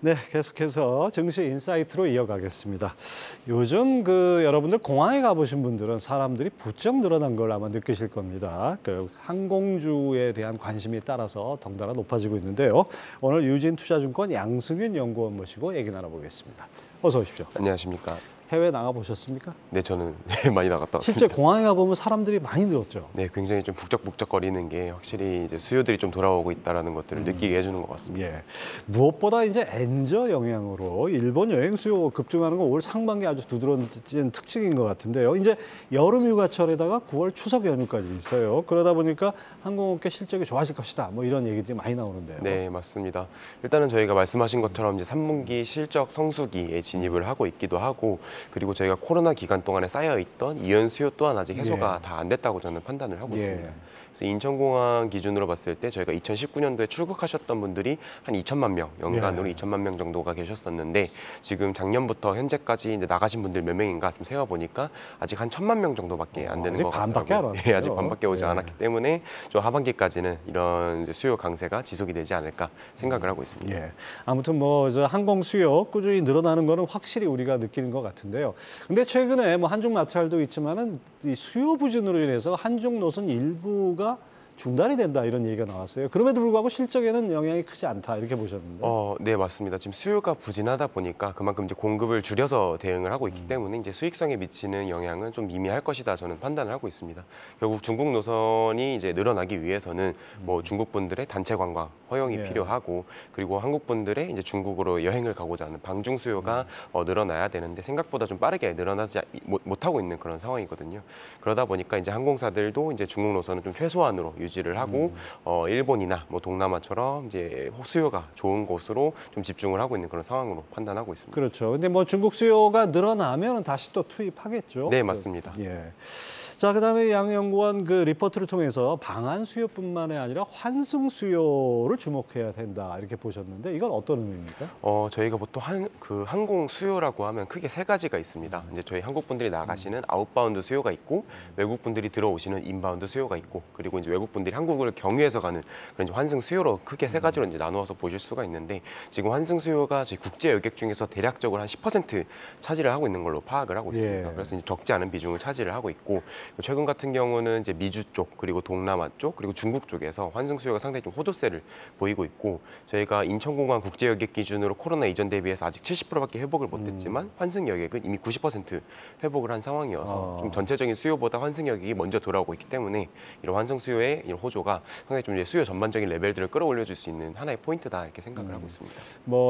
네, 계속해서 증시 인사이트로 이어가겠습니다. 요즘 여러분들 공항에 가보신 분들은 사람들이 부쩍 늘어난 걸 아마 느끼실 겁니다. 항공주에 대한 관심이 따라서 덩달아 높아지고 있는데요. 오늘 유진투자증권 양승윤 연구원 모시고 얘기 나눠보겠습니다. 어서 오십시오. 안녕하십니까. 해외 나가보셨습니까? 네, 저는 많이 나갔다 왔습니다. 실제 공항에 가보면 사람들이 많이 늘었죠? 네, 굉장히 좀 북적북적거리는 게 확실히 이제 수요들이 좀 돌아오고 있다는 것들을 느끼게 해주는 것 같습니다. 예. 무엇보다 이제 엔저 영향으로 일본 여행 수요 급증하는 건 올 상반기 아주 두드러진 특징인 것 같은데요. 이제 여름 휴가철에다가 9월 추석 연휴까지 있어요. 그러다 보니까 항공업계 실적이 좋아질 것이다. 뭐 이런 얘기들이 많이 나오는데요. 네, 맞습니다. 일단은 저희가 말씀하신 것처럼 이제 3분기 실적 성수기에 진입을 하고 있기도 하고, 그리고 저희가 코로나 기간 동안에 쌓여있던 이연 수요 또한 아직 해소가 다 안 됐다고 저는 판단을 하고 있습니다. 그래서 인천공항 기준으로 봤을 때 저희가 2019년도에 출국하셨던 분들이 한 2천만 명, 연간으로 2천만 명 정도가 계셨었는데, 지금 작년부터 현재까지 이제 나가신 분들 몇 명인가 좀 세어보니까 아직 한 1,000만 명 정도밖에 안 되는 것 같아요. 반밖에 안 왔어요. 네, 아직 반밖에 오지 않았기 때문에 좀 하반기까지는 이런 이제 수요 강세가 지속이 되지 않을까 생각을 하고 있습니다. 예. 아무튼 저 항공 수요 꾸준히 늘어나는 거는 확실히 우리가 느끼는 것 같은데요. 근데 최근에 한중 마찰도 있지만은 이 수요 부진으로 인해서 한중 노선 일부가 중단이 된다 이런 얘기가 나왔어요. 그럼에도 불구하고 실적에는 영향이 크지 않다 이렇게 보셨는데. 네, 맞습니다. 지금 수요가 부진하다 보니까 그만큼 이제 공급을 줄여서 대응을 하고 있기 때문에 이제 수익성에 미치는 영향은 좀 미미할 것이다 저는 판단을 하고 있습니다. 결국 중국 노선이 이제 늘어나기 위해서는 뭐 중국 분들의 단체 관광 허용이 필요하고, 그리고 한국 분들의 이제 중국으로 여행을 가고자 하는 방중 수요가 늘어나야 되는데 생각보다 좀 빠르게 늘어나지 못하고 있는 그런 상황이거든요. 그러다 보니까 이제 항공사들도 이제 중국 노선은 좀 최소한으로 유지를 하고 일본이나 뭐 동남아처럼 이제 수요가 좋은 곳으로 좀 집중을 하고 있는 그런 상황으로 판단하고 있습니다. 그렇죠. 근데 중국 수요가 늘어나면 다시 또 투입하겠죠. 네, 맞습니다. 예. 자, 그다음에 양 연구원 리포트를 통해서 방한 수요뿐만이 아니라 환승 수요를 주목해야 된다 이렇게 보셨는데 이건 어떤 의미입니까? 저희가 보통 항공 수요라고 하면 크게 세 가지가 있습니다. 이제 저희 한국 분들이 나가시는 아웃바운드 수요가 있고, 외국 분들이 들어오시는 인바운드 수요가 있고, 그리고 이제 외국 분들이 한국을 경유해서 가는 그런 이제 환승 수요로 크게 세 가지로 이제 나누어서 보실 수가 있는데, 지금 환승 수요가 저희 국제 여객 중에서 대략적으로 한 10% 차지를 하고 있는 걸로 파악을 하고 있습니다. 그래서 이제 적지 않은 비중을 차지를 하고 있고, 최근 같은 경우는 이제 미주 쪽, 그리고 동남아 쪽, 그리고 중국 쪽에서 환승 수요가 상당히 좀 호조세를 보이고 있고, 저희가 인천공항 국제 여객 기준으로 코로나 이전 대비해서 아직 70%밖에 회복을 못했지만 환승 여객은 이미 90% 회복을 한 상황이어서 좀 전체적인 수요보다 환승 여객이 먼저 돌아오고 있기 때문에 이런 환승 수요의 이런 호조가 상당히 좀 이제 수요 전반적인 레벨들을 끌어올려줄 수 있는 하나의 포인트다 이렇게 생각을 하고 있습니다.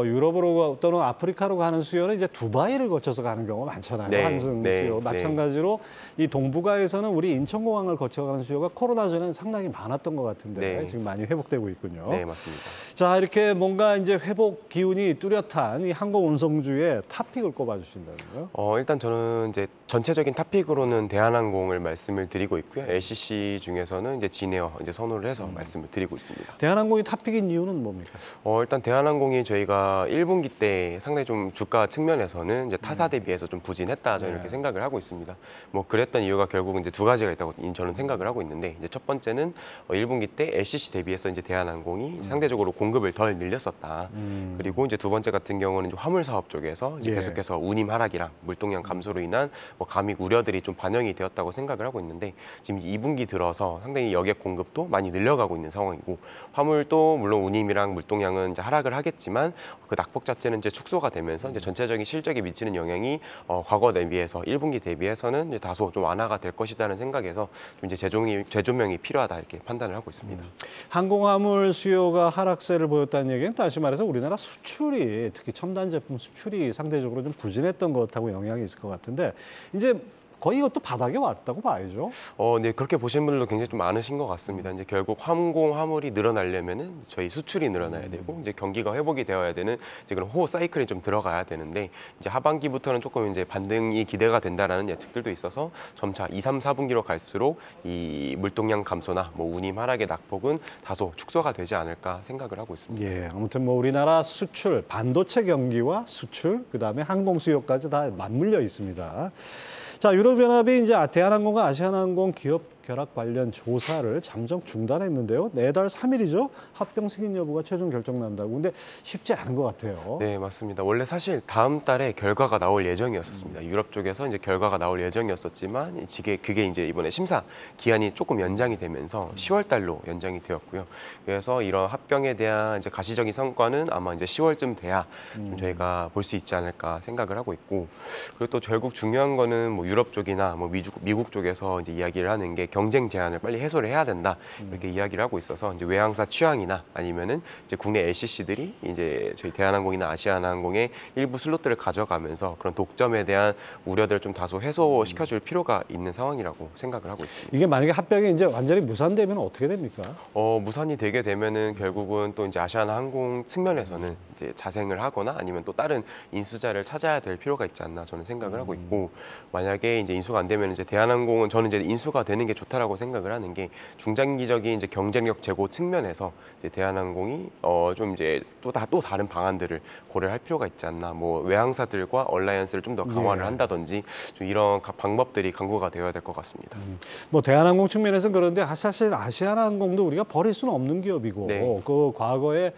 유럽으로 또는 아프리카로 가는 수요는 이제 두바이를 거쳐서 가는 경우가 많잖아요. 환승 수요. 마찬가지로 이 동북아에서는 우리 인천공항을 거쳐가는 수요가 코로나 전에는 상당히 많았던 것 같은데 지금 많이 회복되고 있군요. 네, 맞습니다. 자, 이렇게 뭔가 이제 회복 기운이 뚜렷한 이 항공 운송주의 탑픽을 꼽아주신다고요? 일단 저는 이제 전체적인 탑픽으로는 대한항공을 말씀을 드리고 있고요. LCC 중에서는 이제 진에어 이제 선호를 해서 말씀을 드리고 있습니다. 대한항공이 탑픽인 이유는 뭡니까? 일단 대한항공이 저희가 1분기 때 상당히 좀 주가 측면에서는 이제 타사 대비해서 좀 부진했다 저는 이렇게 생각을 하고 있습니다. 뭐 그랬던 이유가 결국은 이제 두 가지가 있다고 저는 생각을 하고 있는데, 이제 첫 번째는 1분기 때 LCC 대비해서 이제 대한항공이 상대적으로 공급을 덜 늘렸었다. 그리고 이제 두 번째 같은 경우는 이제 화물 사업 쪽에서 이제 계속해서 운임 하락이랑 물동량 감소로 인한 뭐 감익 우려들이 좀 반영이 되었다고 생각을 하고 있는데, 지금 2분기 들어서 상당히 여객 공급도 많이 늘려가고 있는 상황이고, 화물도 물론 운임이랑 물동량은 이제 하락을 하겠지만 그 낙폭 자체는 이제 축소가 되면서 이제 전체적인 실적에 미치는 영향이 과거 대비해서 1분기 대비해서는 이제 다소 좀 완화가 될 것이라는 생각에서 좀 이제 재조명이 필요하다 이렇게 판단을 하고 있습니다. 항공화물 수요가 하락세를 보였다는 얘기는 다시 말해서 우리나라 수출이, 특히 첨단 제품 수출이 상대적으로 좀 부진했던 것하고 영향이 있을 것 같은데, 이제 거의 이것도 바닥에 왔다고 봐야죠. 네, 그렇게 보시는 분들도 굉장히 좀 많으신 것 같습니다. 이제 결국 화물이 늘어나려면은 저희 수출이 늘어나야 되고, 이제 경기가 회복이 되어야 되는 이제 그런 호호 사이클이 좀 들어가야 되는데, 이제 하반기부터는 조금 이제 반등이 기대가 된다라는 예측들도 있어서 점차 2, 3, 4분기로 갈수록 이 물동량 감소나 뭐 운임 하락의 낙폭은 다소 축소가 되지 않을까 생각을 하고 있습니다. 예, 아무튼 우리나라 수출, 반도체 경기와 수출, 그다음에 항공 수요까지 다 맞물려 있습니다. 자, 유럽연합이 이제 대한항공과 아시아나항공 기업 결합 관련 조사를 잠정 중단했는데요. 내달 3일이죠. 합병 승인 여부가 최종 결정난다고. 근데 쉽지 않은 것 같아요. 네, 맞습니다. 원래 사실 다음 달에 결과가 나올 예정이었었습니다. 유럽 쪽에서 이제 결과가 나올 예정이었었지만 그게 이제 이번에 심사 기한이 조금 연장이 되면서 10월 달로 연장이 되었고요. 그래서 이런 합병에 대한 이제 가시적인 성과는 아마 이제 10월쯤 돼야 좀 저희가 볼 수 있지 않을까 생각을 하고 있고, 그리고 또 결국 중요한 거는 뭐 유럽 쪽이나 뭐 미국 쪽에서 이제 이야기를 하는 게 경쟁 제한을 빨리 해소를 해야 된다 이렇게 이야기를 하고 있어서 이제 외항사 취향이나 아니면은 이제 국내 LCC들이 이제 저희 대한항공이나 아시아나항공의 일부 슬롯들을 가져가면서 그런 독점에 대한 우려들을 좀 다소 해소시켜줄 필요가 있는 상황이라고 생각을 하고 있습니다. 이게 만약에 합병이 이제 완전히 무산되면 어떻게 됩니까? 무산이 되게 되면은 결국은 또 이제 아시아나항공 측면에서는 이제 자생을 하거나 아니면 또 다른 인수자를 찾아야 될 필요가 있지 않나 저는 생각을 하고 있고, 만약에 이제 인수가 안 되면 이제 대한항공은 저는 이제 인수가 되는 게 좋다라고 생각을 하는 게 중장기적인 이제 경쟁력 제고 측면에서 이제 대한항공이 좀 이제 또 다른 방안들을 고려할 필요가 있지 않나, 뭐 외항사들과 얼라이언스를 좀 더 강화를 예. 한다든지 좀 이런 방법들이 강구가 되어야 될 것 같습니다. 뭐 대한항공 측면에서는 그런데 사실 아시아나항공도 우리가 버릴 수는 없는 기업이고 네. 그 과거에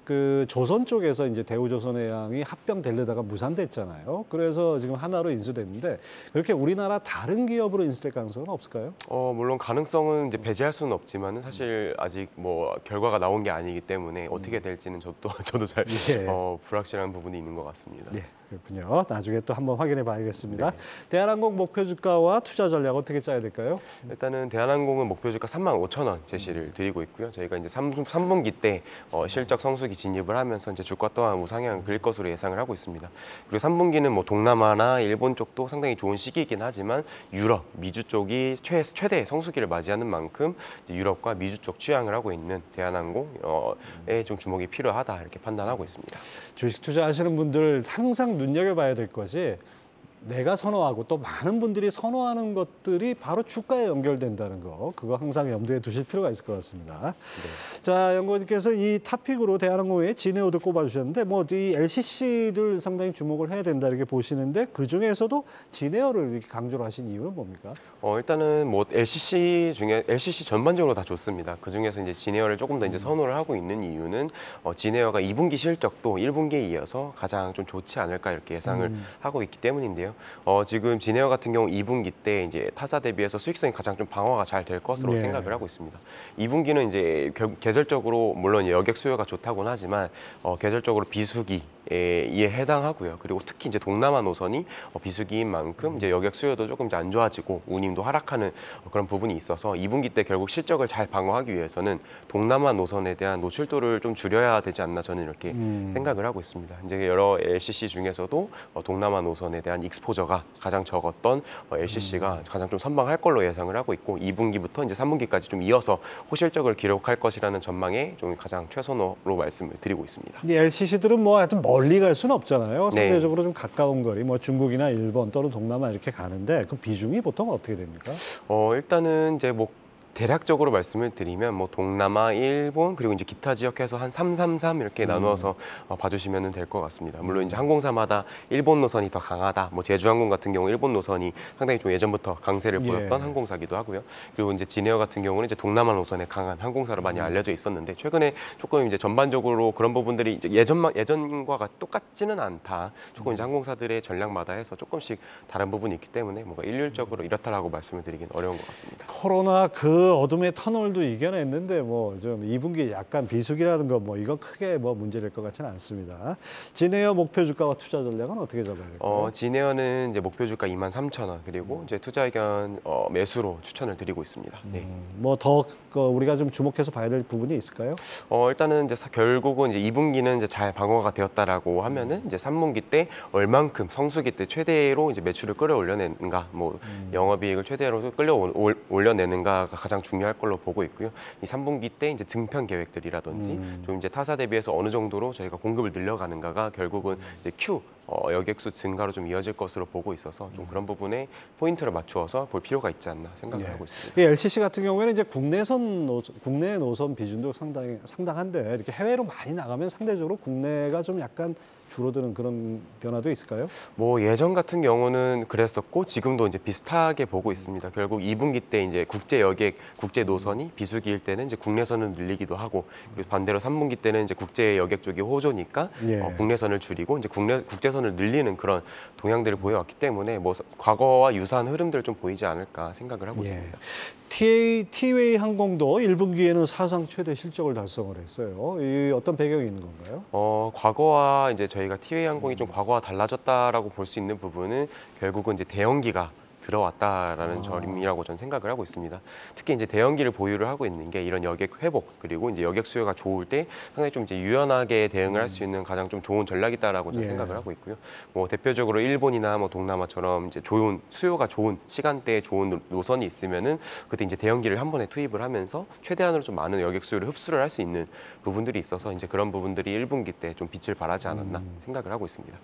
그 조선 쪽에서 이제 대우조선해양이 합병되려다가 무산됐잖아요. 그래서 지금 하나로 인수됐는데 그렇게 우리나라 다른 기업으로 인수될 가능성은 없을까요? 물론 가능성은 이제 배제할 수는 없지만은 사실 아직 뭐 결과가 나온 게 아니기 때문에 어떻게 될지는 저도 잘 예. 불확실한 부분이 있는 것 같습니다. 네, 그렇군요. 나중에 또 한번 확인해 봐야겠습니다. 대한항공 목표 주가와 투자 전략 어떻게 짜야 될까요? 일단은 대한항공은 목표 주가 35,000원 제시를 드리고 있고요. 저희가 이제 3분기 때 실적 성수기 진입을 하면서 이제 주가 또한 우상향을 그릴 것으로 예상을 하고 있습니다. 그리고 3분기는 뭐 동남아나 일본 쪽도 상당히 좋은 시기이긴 하지만 유럽, 미주 쪽이 최대 성수기를 맞이하는 만큼 이제 유럽과 미주 쪽 취향을 하고 있는 대한항공에 좀 주목이 필요하다 이렇게 판단하고 있습니다. 주식 투자하시는 분들 항상 눈여겨봐야 될 것이 내가 선호하고 또 많은 분들이 선호하는 것들이 바로 주가에 연결된다는 거, 그거 항상 염두에 두실 필요가 있을 것 같습니다. 네. 자, 연구원님께서 이 탑픽으로 대한항공의 진에어도 꼽아주셨는데 뭐 이 LCC들 상당히 주목을 해야 된다 이렇게 보시는데 그 중에서도 진에어를 이렇게 강조를 하신 이유는 뭡니까? 일단은 뭐 LCC 전반적으로 다 좋습니다. 그 중에서 이제 진에어를 조금 더 이제 선호를 하고 있는 이유는 진에어가 2분기 실적도 1분기에 이어서 가장 좀 좋지 않을까 이렇게 예상을 하고 있기 때문인데요. 지금 진에어 같은 경우 2분기 때 이제 타사 대비해서 수익성이 가장 좀 방어가 잘 될 것으로 네. 생각을 하고 있습니다. 2분기는 이제 계절적으로 물론 여객 수요가 좋다고는 하지만 계절적으로 비수기 이에 해당하고요. 그리고 특히 이제 동남아 노선이 비수기인 만큼 이제 여객 수요도 조금 이제 안 좋아지고 운임도 하락하는 그런 부분이 있어서 2분기 때 결국 실적을 잘 방어하기 위해서는 동남아 노선에 대한 노출도를 좀 줄여야 되지 않나 저는 이렇게 생각을 하고 있습니다. 이제 여러 LCC 중에서도 동남아 노선에 대한 익스포저가 가장 적었던 LCC가 가장 좀 선방할 걸로 예상을 하고 있고 2분기부터 이제 3분기까지 좀 이어서 호실적을 기록할 것이라는 전망에 좀 가장 최선호로 말씀을 드리고 있습니다. 이 LCC들은 뭐 하여튼 멀리 갈 수는 없잖아요. 네. 상대적으로 좀 가까운 거리, 뭐 중국이나 일본 또는 동남아 이렇게 가는데 그 비중이 보통 어떻게 됩니까? 일단은 이제 뭐 대략적으로 말씀을 드리면 뭐 동남아, 일본 그리고 이제 기타 지역해서 한 333 이렇게 나누어서 봐주시면 될 것 같습니다. 물론 이제 항공사마다 일본 노선이 더 강하다. 뭐 제주항공 같은 경우 일본 노선이 상당히 좀 예전부터 강세를 보였던 예. 항공사기도 하고요. 그리고 이제 진에어 같은 경우는 이제 동남아 노선에 강한 항공사로 많이 알려져 있었는데 최근에 조금 이제 전반적으로 그런 부분들이 이제 예전과 똑같지는 않다. 조금 이제 항공사들의 전략마다 해서 조금씩 다른 부분이 있기 때문에 뭔가 일률적으로 이렇다라고 말씀을 드리긴 어려운 것 같습니다. 코로나 그 어둠의 터널도 이겨냈는데 뭐 좀 2분기 약간 비수기라는 거 뭐 이건 크게 뭐 문제될 것 같지는 않습니다. 진에어 목표 주가와 투자 전략은 어떻게 잡아야 될까요? 진에어는 이제 목표 주가 23,000원 그리고 이제 투자 의견 매수로 추천을 드리고 있습니다. 네. 뭐 더 우리가 좀 주목해서 봐야 될 부분이 있을까요? 일단은 이제 결국은 이제 2분기는 이제 잘 방어가 되었다라고 하면은 이제 3분기 때 얼만큼 성수기 때 최대로 이제 매출을 끌어올려내는가, 뭐 영업이익을 최대로 끌어올려내는가가 가장 가장 중요할 걸로 보고 있고요. 이 3분기 때 이제 증편 계획들이라든지 좀 이제 타사 대비해서 어느 정도로 저희가 공급을 늘려가는가가 결국은 이제 여객수 증가로 좀 이어질 것으로 보고 있어서 좀 그런 부분에 포인트를 맞추어서 볼 필요가 있지 않나 생각을 하고 있습니다. 이 LCC 같은 경우에는 이제 국내 노선 비중도 상당한데 이렇게 해외로 많이 나가면 상대적으로 국내가 좀 약간 줄어드는 그런 변화도 있을까요? 뭐 예전 같은 경우는 그랬었고 지금도 이제 비슷하게 보고 있습니다. 결국 2분기 때 이제 국제 여객, 국제 노선이 비수기일 때는 이제 국내선을 늘리기도 하고 그리고 반대로 3분기 때는 이제 국제 여객 쪽이 호조니까 국내선을 줄이고 이제 국제선을 늘리는 그런 동향들을 보여왔기 때문에 뭐 과거와 유사한 흐름들을 좀 보이지 않을까 생각을 하고 있습니다. 티웨이 항공도 1분기에는 사상 최대 실적을 달성을 했어요. 이 어떤 배경이 있는 건가요? 과거와 이제 저희가 티웨이 항공이 좀 과거와 달라졌다라고 볼 수 있는 부분은 결국은 이제 대형기가 들어왔다라는 점이라고 저는 생각을 하고 있습니다. 특히 이제 대형기를 보유를 하고 있는 게 이런 여객 회복 그리고 이제 여객 수요가 좋을 때 상당히 좀 이제 유연하게 대응을 할 수 있는 가장 좀 좋은 전략이다라고 저는 생각을 하고 있고요. 뭐 대표적으로 일본이나 뭐 동남아처럼 이제 좋은 수요가 좋은 시간대에 좋은 노선이 있으면은 그때 이제 대형기를 한 번에 투입을 하면서 최대한으로 좀 많은 여객 수요를 흡수를 할 수 있는 부분들이 있어서 이제 그런 부분들이 1분기 때 좀 빛을 발하지 않았나 생각을 하고 있습니다.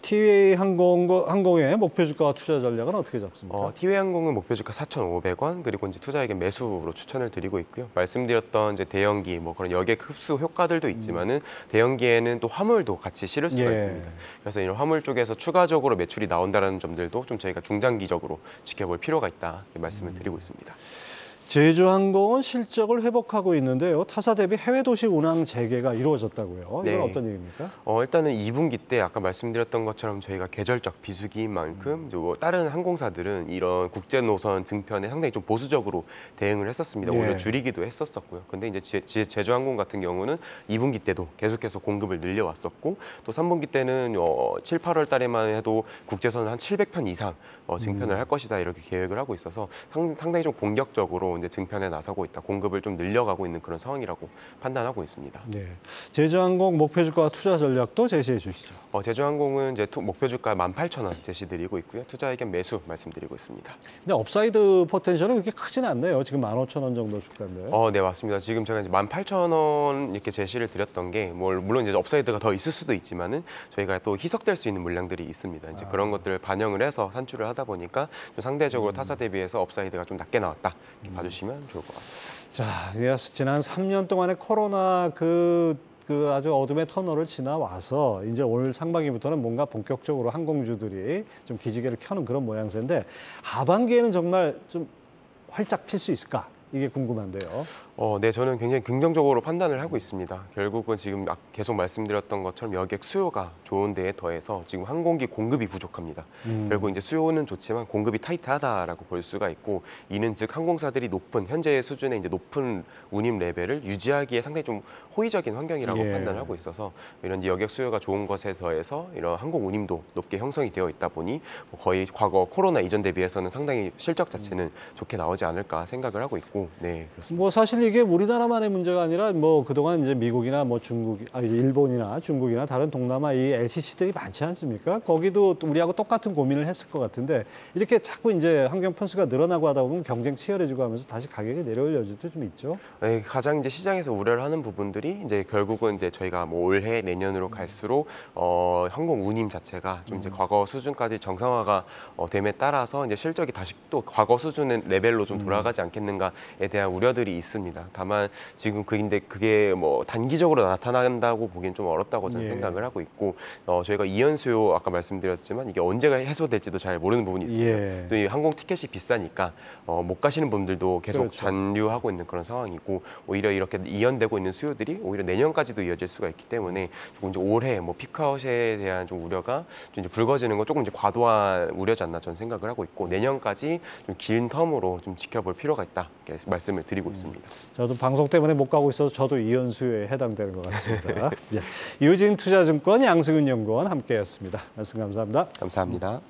티웨이 항공의 목표 주가와 투자 전략은 어떻게 잡습니까? 티웨이 항공은 목표 주가 4,500원 그리고 이제 투자에게 매수로 추천을 드리고 있고요. 말씀드렸던 이제 대형기 뭐 그런 여객 흡수 효과들도 있지만은 대형기에는 또 화물도 같이 실을 수가 있습니다. 그래서 이런 화물 쪽에서 추가적으로 매출이 나온다는 점들도 좀 저희가 중장기적으로 지켜볼 필요가 있다 이렇게 말씀을 드리고 있습니다. 제주항공은 실적을 회복하고 있는데요. 타사 대비 해외 도시 운항 재개가 이루어졌다고요. 이건 어떤 얘기입니까? 일단은 2분기 때 아까 말씀드렸던 것처럼 저희가 계절적 비수기인 만큼 뭐 다른 항공사들은 이런 국제 노선 증편에 상당히 좀 보수적으로 대응을 했었습니다. 오히려 줄이기도 했었었고요. 근데 이제 제주항공 같은 경우는 2분기 때도 계속해서 공급을 늘려왔었고 또 3분기 때는 7, 8월 달에만 해도 국제선을 한 700편 이상 증편을 할 것이다 이렇게 계획을 하고 있어서 상당히 좀 공격적으로 이제 증편에 나서고 있다. 공급을 좀 늘려가고 있는 그런 상황이라고 판단하고 있습니다. 제주항공 목표 주가와 투자 전략도 제시해 주시죠. 제주항공은 이제 목표 주가 18,000원 제시드리고 있고요. 투자 의견 매수 말씀드리고 있습니다. 근데 업사이드 포텐셜은 그렇게 크지는 않네요. 지금 15,000원 정도 주가인데요. 네, 맞습니다. 지금 제가 이제 18,000원 이렇게 제시를 드렸던 게 물론 이제 업사이드가 더 있을 수도 있지만은 저희가 또 희석될 수 있는 물량들이 있습니다. 이제 그런 것들을 반영을 해서 산출을 하다 보니까 좀 상대적으로 타사 대비해서 업사이드가 좀 낮게 나왔다. 이렇게 봐주시면 좋을 것 같습니다. 자, 지난 3년 동안의 코로나 그 아주 어둠의 터널을 지나와서 이제 올 상반기부터는 뭔가 본격적으로 항공주들이 좀 기지개를 켜는 그런 모양새인데 하반기에는 정말 좀 활짝 필 수 있을까? 이게 궁금한데요. 네, 저는 굉장히 긍정적으로 판단을 하고 있습니다. 결국은 지금 계속 말씀드렸던 것처럼 여객 수요가 좋은 데에 더해서 지금 항공기 공급이 부족합니다. 결국 이제 수요는 좋지만 공급이 타이트하다라고 볼 수가 있고 이는 즉 항공사들이 현재 수준의 이제 높은 운임 레벨을 유지하기에 상당히 좀 호의적인 환경이라고 판단을 하고 있어서 이런 여객 수요가 좋은 것에 더해서 이런 항공 운임도 높게 형성이 되어 있다 보니 거의 과거 코로나 이전 대비해서는 상당히 실적 자체는 좋게 나오지 않을까 생각을 하고 있고, 네, 그렇습니다. 뭐 사실 이게 우리나라만의 문제가 아니라 뭐 그동안 이제 미국이나 뭐 일본이나 중국이나 다른 동남아 이 LCC들이 많지 않습니까? 거기도 우리하고 똑같은 고민을 했을 것 같은데 이렇게 자꾸 이제 환경 편수가 늘어나고 하다 보면 경쟁 치열해지고 하면서 다시 가격이 내려올 여지도 좀 있죠. 네, 가장 이제 시장에서 우려를 하는 부분들이 이제 결국은 이제 저희가 뭐 올해 내년으로 갈수록 항공 운임 자체가 좀 이제 과거 수준까지 정상화가 됨에 따라서 이제 실적이 다시 또 과거 수준의 레벨로 좀 돌아가지 않겠는가에 대한 우려들이 있습니다. 다만 지금 그게 뭐 단기적으로 나타난다고 보기엔 좀 어렵다고 저는 생각을 하고 있고 저희가 이연 수요 아까 말씀드렸지만 이게 언제가 해소될지도 잘 모르는 부분이 있습니다. 또 이 항공 티켓이 비싸니까 못 가시는 분들도 계속 잔류하고 있는 그런 상황이고 오히려 이렇게 이연되고 있는 수요들이 오히려 내년까지도 이어질 수가 있기 때문에 조금 이제 올해 뭐 피크아웃에 대한 좀 우려가 좀 이제 불거지는 건 조금 이제 과도한 우려지 않나 저는 생각을 하고 있고 내년까지 좀 긴 텀으로 좀 지켜볼 필요가 있다 이렇게 말씀을 드리고 있습니다. 저도 방송 때문에 못 가고 있어서 저도 이연 수요에 해당되는 것 같습니다. 이유진 투자증권 양승윤 연구원 함께했습니다. 말씀 감사합니다. 감사합니다.